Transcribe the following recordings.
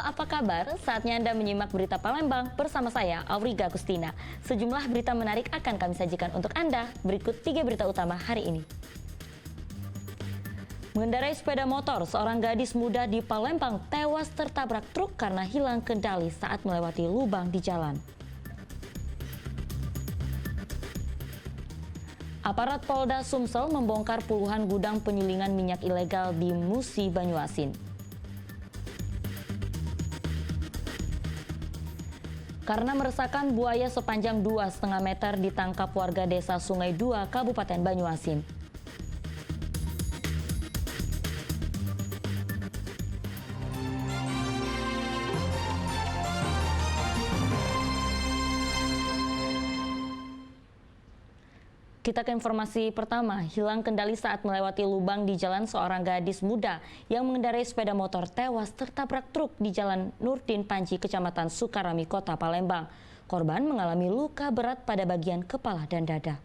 apa kabar? Saatnya Anda menyimak berita Palembang bersama saya, Auriga Agustina. Sejumlah berita menarik akan kami sajikan untuk Anda. Berikut 3 berita utama hari ini. Mengendarai sepeda motor, seorang gadis muda di Palembang tewas tertabrak truk karena hilang kendali saat melewati lubang di jalan. Aparat Polda Sumsel membongkar puluhan gudang penyulingan minyak ilegal di Musi, Banyuasin. Karena meresahkan, buaya sepanjang 2,5 meter ditangkap warga desa Sungai 2, Kabupaten Banyuasin. Kita ke informasi pertama, hilang kendali saat melewati lubang di jalan seorang gadis muda yang mengendarai sepeda motor tewas tertabrak truk di Jalan Nurdin Panji, Kecamatan Sukarami, Kota Palembang. Korban mengalami luka berat pada bagian kepala dan dada.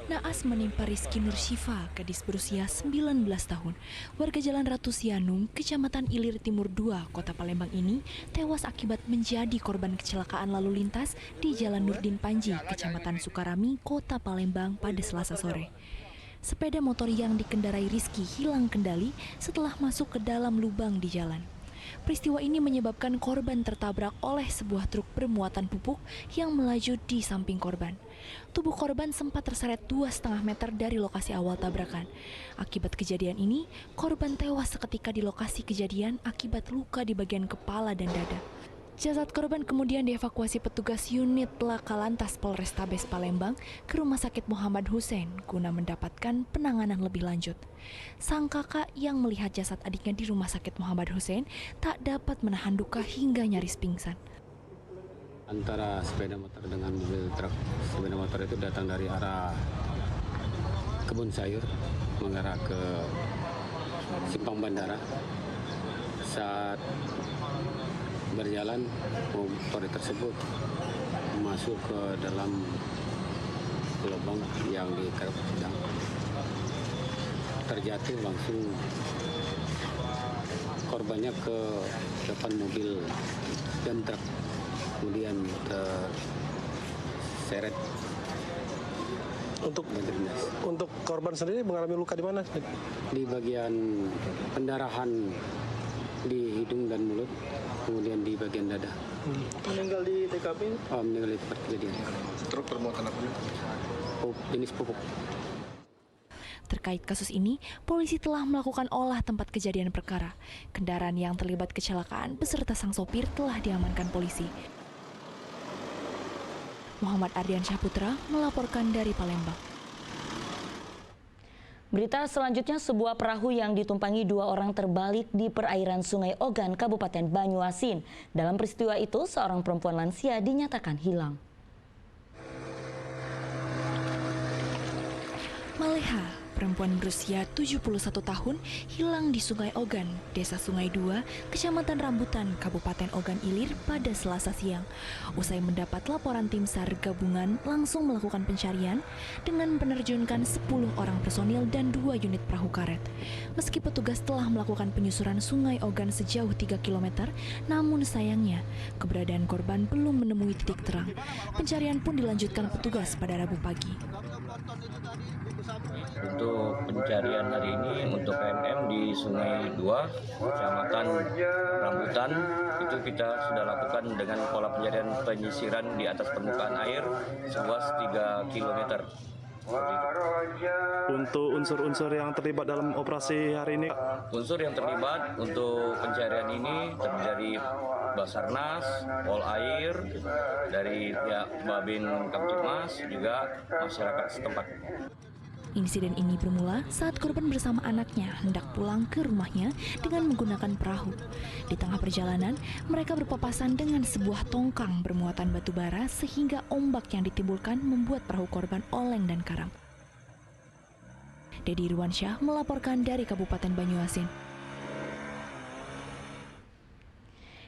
Naas menimpa Rizky Nursyifa, gadis berusia 19 tahun. Warga Jalan Ratu Sianung, Kecamatan Ilir Timur 2, Kota Palembang ini tewas akibat menjadi korban kecelakaan lalu lintas di Jalan Nurdin Panji, Kecamatan Sukarami, Kota Palembang pada Selasa sore. Sepeda motor yang dikendarai Rizky hilang kendali setelah masuk ke dalam lubang di jalan. Peristiwa ini menyebabkan korban tertabrak oleh sebuah truk bermuatan pupuk yang melaju di samping korban. Tubuh korban sempat terseret 2,5 meter dari lokasi awal tabrakan. Akibat kejadian ini, korban tewas seketika di lokasi kejadian akibat luka di bagian kepala dan dada. Jasad korban kemudian dievakuasi petugas unit Laka Lantas Polrestabes Palembang ke Rumah Sakit Muhammad Hussein guna mendapatkan penanganan lebih lanjut. Sang kakak yang melihat jasad adiknya di Rumah Sakit Muhammad Hussein tak dapat menahan duka hingga nyaris pingsan. Antara sepeda motor dengan mobil truk. Sepeda motor itu datang dari arah Kebun Sayur mengarah ke Simpang Bandara. Saat berjalan, motor tersebut masuk ke dalam lubang yang dikerap sedang. Terjatuh langsung korbannya ke depan mobil dan truk, kemudian terseret. Untuk korban sendiri mengalami luka di mana? Di bagian pendarahan di hidung dan mulut, kemudian di bagian dada. Meninggal di TKP? Oh, meninggal di tempat kejadian. Truk bermuatan apa? Jenis pupuk. Terkait kasus ini, polisi telah melakukan olah tempat kejadian perkara. Kendaraan yang terlibat kecelakaan beserta sang sopir telah diamankan polisi. Muhammad Ardian Syahputra melaporkan dari Palembang. Berita selanjutnya, sebuah perahu yang ditumpangi 2 orang terbalik di perairan Sungai Ogan, Kabupaten Banyuasin. Dalam peristiwa itu, seorang perempuan lansia dinyatakan hilang. Maleha, perempuan berusia 71 tahun, hilang di Sungai Ogan, Desa Sungai 2, Kecamatan Rambutan, Kabupaten Ogan Ilir pada Selasa siang. Usai mendapat laporan tim SAR gabungan langsung melakukan pencarian dengan menerjunkan 10 orang personil dan 2 unit perahu karet. Meski petugas telah melakukan penyusuran Sungai Ogan sejauh 3 km, namun sayangnya keberadaan korban belum menemui titik terang. Pencarian pun dilanjutkan petugas pada Rabu pagi. Untuk pencarian hari ini untuk PMM di Sungai 2, Kecamatan Rambutan, itu kita sudah lakukan dengan pola penyisiran di atas permukaan air seluas 3 km. Untuk unsur-unsur yang terlibat dalam operasi hari ini? Unsur yang terlibat untuk pencarian ini terdiri Basarnas, Polair, dari pihak Babin Kamtipmas, juga masyarakat setempat. Insiden ini bermula saat korban bersama anaknya hendak pulang ke rumahnya dengan menggunakan perahu. Di tengah perjalanan, mereka berpapasan dengan sebuah tongkang bermuatan batu bara sehingga ombak yang ditimbulkan membuat perahu korban oleng dan karam. Dedi Irwansyah melaporkan dari Kabupaten Banyuasin.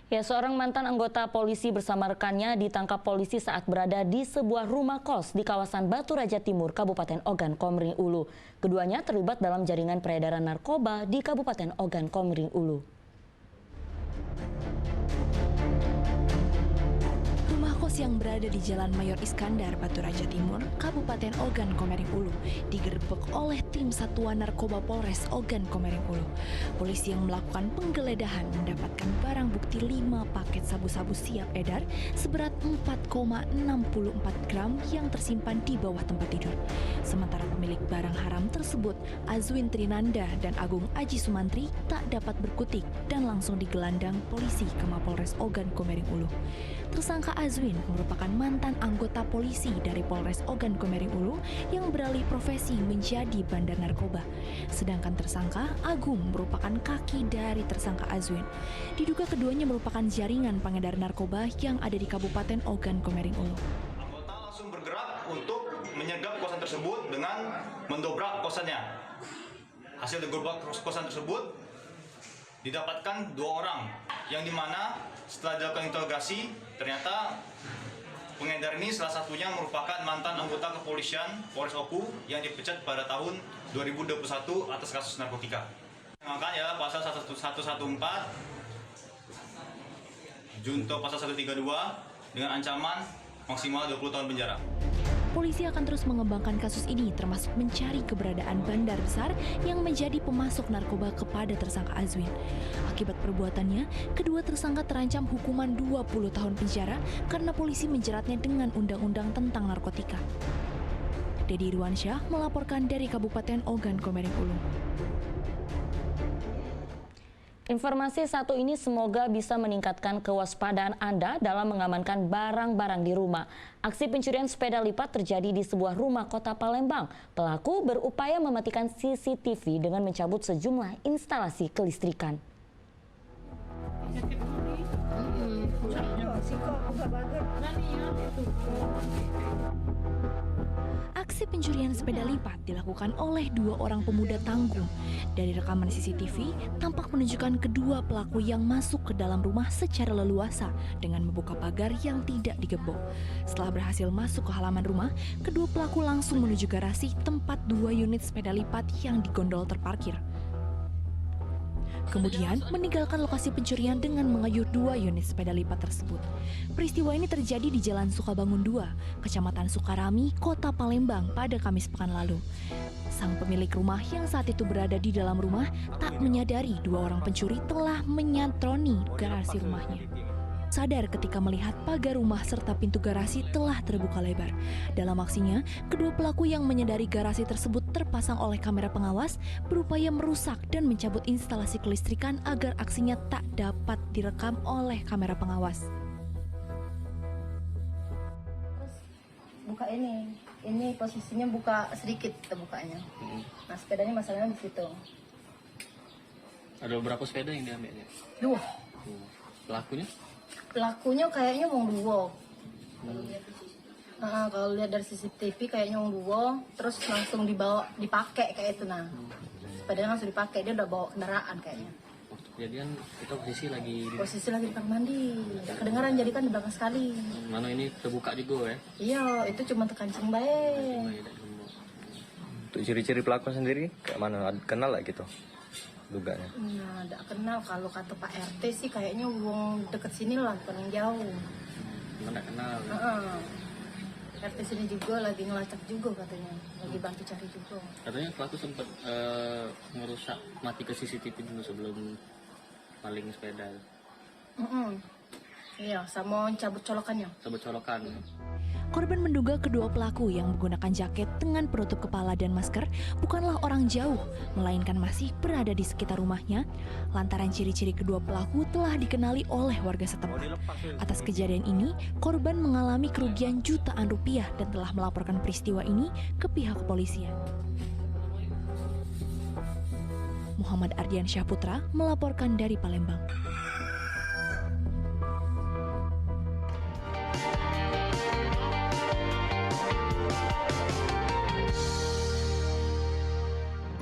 Ya, seorang mantan anggota polisi bersama rekannya ditangkap polisi saat berada di sebuah rumah kos di kawasan Batu Raja Timur, Kabupaten Ogan Komering Ulu. Keduanya terlibat dalam jaringan peredaran narkoba di Kabupaten Ogan Komering Ulu. Yang berada di Jalan Mayor Iskandar, Batu Raja Timur, Kabupaten Ogan Komering Ulu, digerebek oleh tim Satuan Narkoba Polres Ogan Komering Ulu. Polisi yang melakukan penggeledahan mendapatkan barang bukti 5 paket sabu-sabu siap edar seberat 4,64 gram yang tersimpan di bawah tempat tidur. Sementara pemilik barang haram tersebut, Azwin Trinanda dan Agung Aji Sumantri, tak dapat berkutik dan langsung digelandang polisi ke Mapolres Ogan Komering Ulu. Tersangka Azwin merupakan mantan anggota polisi dari Polres Ogan Komering Ulu yang beralih profesi menjadi bandar narkoba. Sedangkan tersangka Agung merupakan kaki dari tersangka Azwin. Diduga keduanya merupakan jaringan pengedar narkoba yang ada di Kabupaten Ogan Komering Ulu. Anggota langsung bergerak untuk menyergap kosan tersebut dengan mendobrak kosannya. Hasil digobrak kosan tersebut didapatkan 2 orang, yang dimana setelah dilakukan interogasi ternyata pengedar ini salah satunya merupakan mantan anggota kepolisian Polres Oku yang dipecat pada tahun 2021 atas kasus narkotika. Maka ya pasal 114 junto pasal 132 dengan ancaman maksimal 20 tahun penjara. Polisi akan terus mengembangkan kasus ini termasuk mencari keberadaan bandar besar yang menjadi pemasok narkoba kepada tersangka Azwin. Akibat perbuatannya, kedua tersangka terancam hukuman 20 tahun penjara karena polisi menjeratnya dengan undang-undang tentang narkotika. Dedi Irwansyah melaporkan dari Kabupaten Ogan Komering Ulu. Informasi satu ini semoga bisa meningkatkan kewaspadaan Anda dalam mengamankan barang-barang di rumah. Aksi pencurian sepeda lipat terjadi di sebuah rumah kota Palembang. Pelaku berupaya mematikan CCTV dengan mencabut sejumlah instalasi kelistrikan. Aksi pencurian sepeda lipat dilakukan oleh 2 orang pemuda tanggung. Dari rekaman CCTV, tampak menunjukkan kedua pelaku yang masuk ke dalam rumah secara leluasa dengan membuka pagar yang tidak digembok. Setelah berhasil masuk ke halaman rumah, kedua pelaku langsung menuju garasi tempat 2 unit sepeda lipat yang digondol terparkir. Kemudian meninggalkan lokasi pencurian dengan mengayuh 2 unit sepeda lipat tersebut. Peristiwa ini terjadi di Jalan Sukabangun 2, Kecamatan Sukarami, Kota Palembang pada Kamis pekan lalu. Sang pemilik rumah yang saat itu berada di dalam rumah tak menyadari 2 orang pencuri telah menyantroni garasi rumahnya. Sadar ketika melihat pagar rumah serta pintu garasi telah terbuka lebar. Dalam aksinya, kedua pelaku yang menyadari garasi tersebut terpasang oleh kamera pengawas berupaya merusak dan mencabut instalasi kelistrikan agar aksinya tak dapat direkam oleh kamera pengawas. Buka ini posisinya buka sedikit kita bukanya. Nah sepedanya masalahnya di situ. Ada berapa sepeda yang diambilnya? 2. Pelakunya kayaknya wong 2. Kalau lihat dari CCTV kayaknya wong 2, terus langsung dipakai kayak itu nah. Sepedanya langsung dipakai, dia udah bawa kendaraan kayaknya. Waktu kejadian kita posisi lagi di kamar mandi. Kedengaran jadi kan di belakang sekali. Mana ini terbuka juga ya? Iya, itu cuma tekancing baik. Untuk ciri-ciri pelaku sendiri kayak mana? Kenal lah gitu duganya? Nah, tidak kenal. Kalau kata Pak RT sih kayaknya wong deket sini lah, bukan yang jauh. Tidak kenal. RT sini juga lagi ngelacak juga katanya, lagi bantu cari juga. Katanya pelaku sempat merusak mati ke CCTV dulu sebelum maling sepeda. Iya, sama cabut colokannya. Korban menduga kedua pelaku yang menggunakan jaket dengan penutup kepala dan masker bukanlah orang jauh, melainkan masih berada di sekitar rumahnya, lantaran ciri-ciri kedua pelaku telah dikenali oleh warga setempat. Atas kejadian ini, korban mengalami kerugian jutaan rupiah dan telah melaporkan peristiwa ini ke pihak kepolisian. Muhammad Ardiansyah Putra melaporkan dari Palembang.